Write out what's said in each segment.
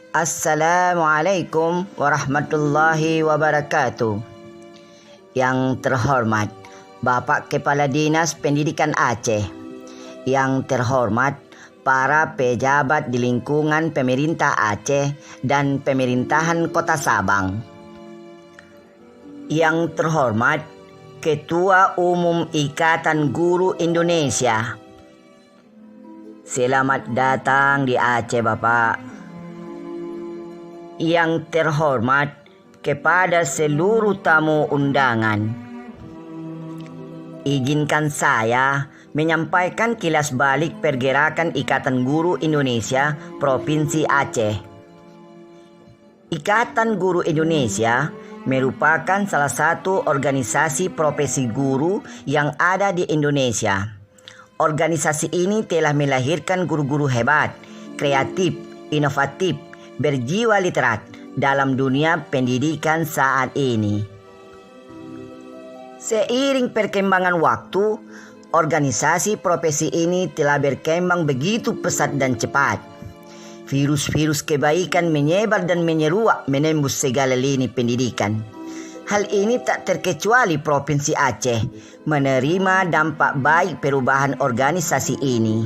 Assalamualaikum warahmatullahi wabarakatuh. Yang terhormat Bapak Kepala Dinas Pendidikan Aceh, yang terhormat para pejabat di lingkungan pemerintah Aceh dan pemerintahan Kota Sabang, yang terhormat Ketua Umum Ikatan Guru Indonesia. Selamat datang di Aceh, Bapak. Yang terhormat kepada seluruh tamu undangan, izinkan saya menyampaikan kilas balik pergerakan Ikatan Guru Indonesia Provinsi Aceh. Ikatan Guru Indonesia merupakan salah satu organisasi profesi guru yang ada di Indonesia. Organisasi ini telah melahirkan guru-guru hebat, kreatif, inovatif, berjiwa literat dalam dunia pendidikan saat ini. Seiring perkembangan waktu, organisasi profesi ini telah berkembang begitu pesat dan cepat. Virus-virus kebaikan menyebar dan menyeruak menembus segala lini pendidikan. Hal ini tak terkecuali Provinsi Aceh menerima dampak baik perubahan organisasi ini.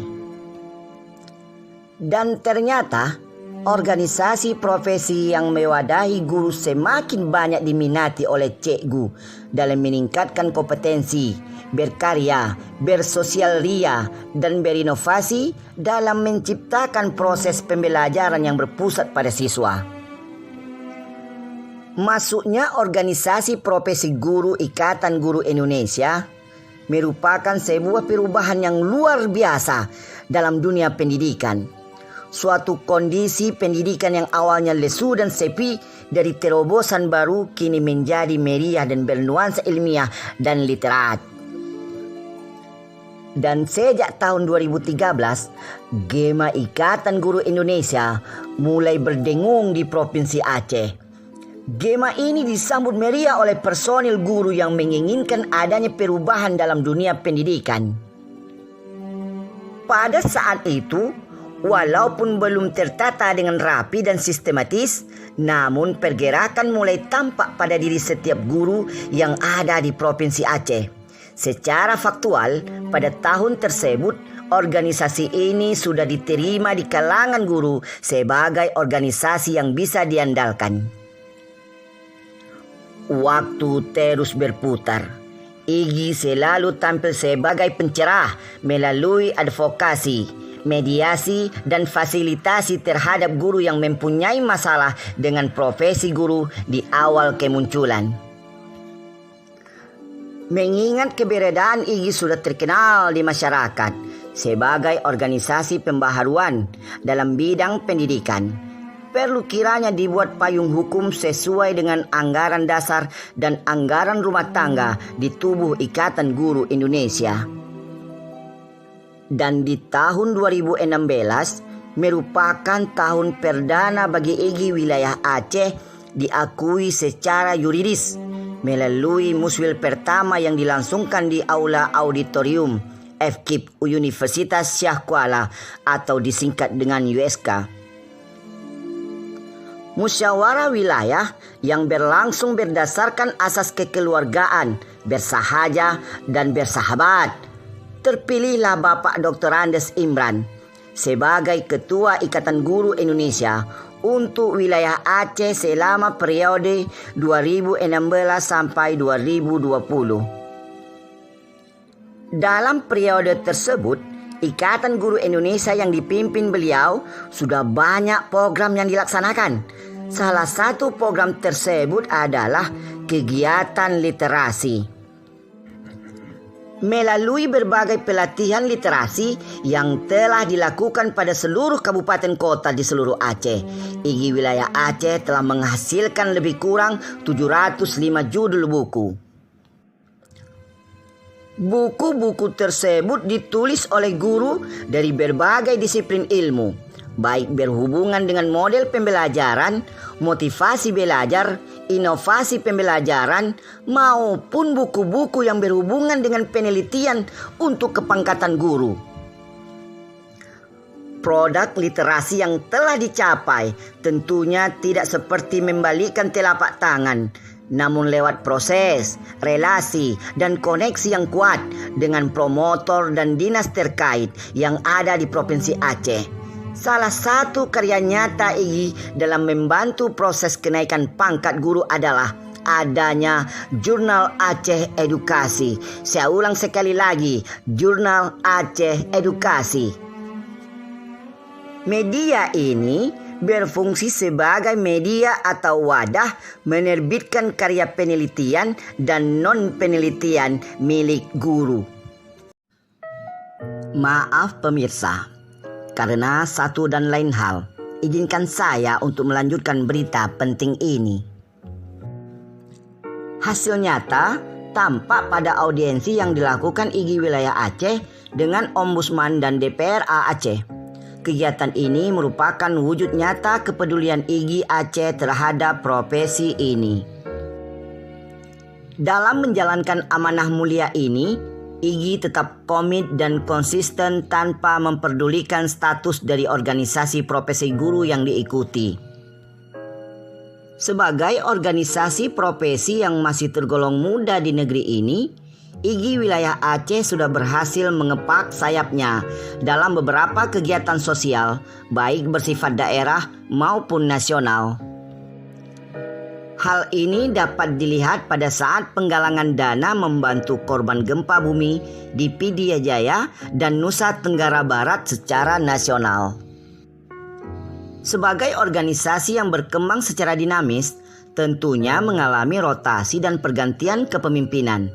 Dan ternyata organisasi profesi yang mewadahi guru semakin banyak diminati oleh cikgu dalam meningkatkan kompetensi, berkarya, bersosial ria, dan berinovasi dalam menciptakan proses pembelajaran yang berpusat pada siswa. Masuknya organisasi profesi guru Ikatan Guru Indonesia merupakan sebuah perubahan yang luar biasa dalam dunia pendidikan. Suatu kondisi pendidikan yang awalnya lesu dan sepi dari terobosan baru kini menjadi meriah dan bernuansa ilmiah dan literat. Dan sejak tahun 2013, Gema Ikatan Guru Indonesia mulai berdengung di Provinsi Aceh. Gema ini disambut meriah oleh personil guru yang menginginkan adanya perubahan dalam dunia pendidikan. Pada saat itu, walaupun belum tertata dengan rapi dan sistematis, namun pergerakan mulai tampak pada diri setiap guru yang ada di Provinsi Aceh. Secara faktual, pada tahun tersebut, organisasi ini sudah diterima di kalangan guru sebagai organisasi yang bisa diandalkan. Waktu terus berputar. IGI selalu tampil sebagai pencerah melalui advokasi, mediasi, dan fasilitasi terhadap guru yang mempunyai masalah dengan profesi guru di awal kemunculan. Mengingat keberadaan IGI sudah terkenal di masyarakat sebagai organisasi pembaharuan dalam bidang pendidikan, perlu kiranya dibuat payung hukum sesuai dengan anggaran dasar dan anggaran rumah tangga di tubuh Ikatan Guru Indonesia. Dan di tahun 2016 merupakan tahun perdana bagi IGI wilayah Aceh diakui secara yuridis melalui muswil pertama yang dilangsungkan di Aula Auditorium FKIP Universitas Syah Kuala atau disingkat dengan USK. Musyawarah wilayah yang berlangsung berdasarkan asas kekeluargaan, bersahaja, dan bersahabat. Terpilihlah Bapak Dr. Andes Imran sebagai Ketua Ikatan Guru Indonesia untuk wilayah Aceh selama periode 2016 sampai 2020. Dalam periode tersebut, Ikatan Guru Indonesia yang dipimpin beliau sudah banyak program yang dilaksanakan. Salah satu program tersebut adalah kegiatan literasi. Melalui berbagai pelatihan literasi yang telah dilakukan pada seluruh kabupaten kota di seluruh Aceh, IGI wilayah Aceh telah menghasilkan lebih kurang 705 judul buku. Buku-buku tersebut ditulis oleh guru dari berbagai disiplin ilmu, baik berhubungan dengan model pembelajaran, motivasi belajar, inovasi pembelajaran, maupun buku-buku yang berhubungan dengan penelitian untuk kepangkatan guru. Produk literasi yang telah dicapai tentunya tidak seperti membalikkan telapak tangan, namun lewat proses, relasi, dan koneksi yang kuat dengan promotor dan dinas terkait yang ada di Provinsi Aceh. Salah satu karya nyata Iggy dalam membantu proses kenaikan pangkat guru adalah adanya Jurnal Aceh Edukasi. Saya ulang sekali lagi, Jurnal Aceh Edukasi. Media ini berfungsi sebagai media atau wadah menerbitkan karya penelitian dan non-penelitian milik guru. Maaf pemirsa, karena satu dan lain hal, izinkan saya untuk melanjutkan berita penting ini. Hasil nyata tampak pada audiensi yang dilakukan Iggy Wilayah Aceh dengan Ombudsman dan DPRA Aceh. Kegiatan ini merupakan wujud nyata kepedulian Iggy Aceh terhadap profesi ini. Dalam menjalankan amanah mulia ini, Iggy tetap komit dan konsisten tanpa memperdulikan status dari organisasi profesi guru yang diikuti. Sebagai organisasi profesi yang masih tergolong muda di negeri ini, Iggy Wilayah Aceh sudah berhasil mengepak sayapnya dalam beberapa kegiatan sosial, baik bersifat daerah maupun nasional. Hal ini dapat dilihat pada saat penggalangan dana membantu korban gempa bumi di Pidie Jaya dan Nusa Tenggara Barat secara nasional. Sebagai organisasi yang berkembang secara dinamis, tentunya mengalami rotasi dan pergantian kepemimpinan.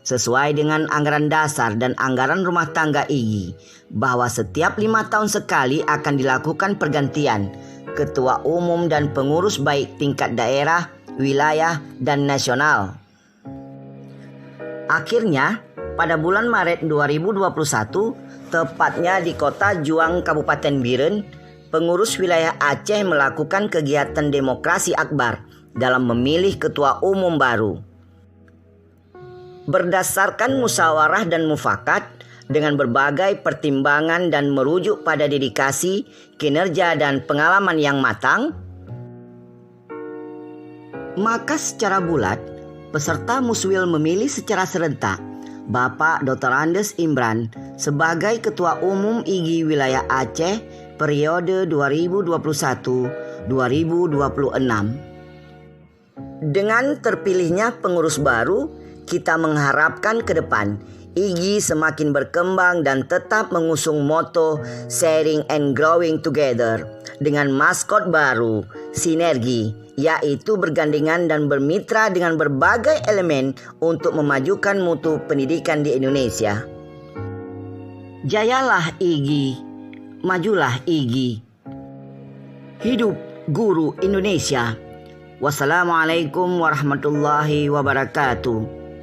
Sesuai dengan anggaran dasar dan anggaran rumah tangga Iggy, bahwa setiap 5 tahun sekali akan dilakukan pergantian ketua umum dan pengurus baik tingkat daerah, wilayah, dan nasional. Akhirnya, pada bulan Maret 2021, tepatnya di Kota Juang, Kabupaten Biren, pengurus wilayah Aceh melakukan kegiatan demokrasi akbar dalam memilih ketua umum baru. Berdasarkan musyawarah dan mufakat dengan berbagai pertimbangan dan merujuk pada dedikasi, kinerja, dan pengalaman yang matang, maka secara bulat peserta muswil memilih secara serentak Bapak Dr. Andes Imran sebagai Ketua Umum Iggy Wilayah Aceh periode 2021-2026. Dengan terpilihnya pengurus baru, kita mengharapkan ke depan Iggy semakin berkembang dan tetap mengusung moto Sharing and Growing Together dengan maskot baru, Sinergi, yaitu bergandengan dan bermitra dengan berbagai elemen untuk memajukan mutu pendidikan di Indonesia. Jayalah Iggy, majulah Iggy. Hidup Guru Indonesia. Wassalamualaikum warahmatullahi wabarakatuh.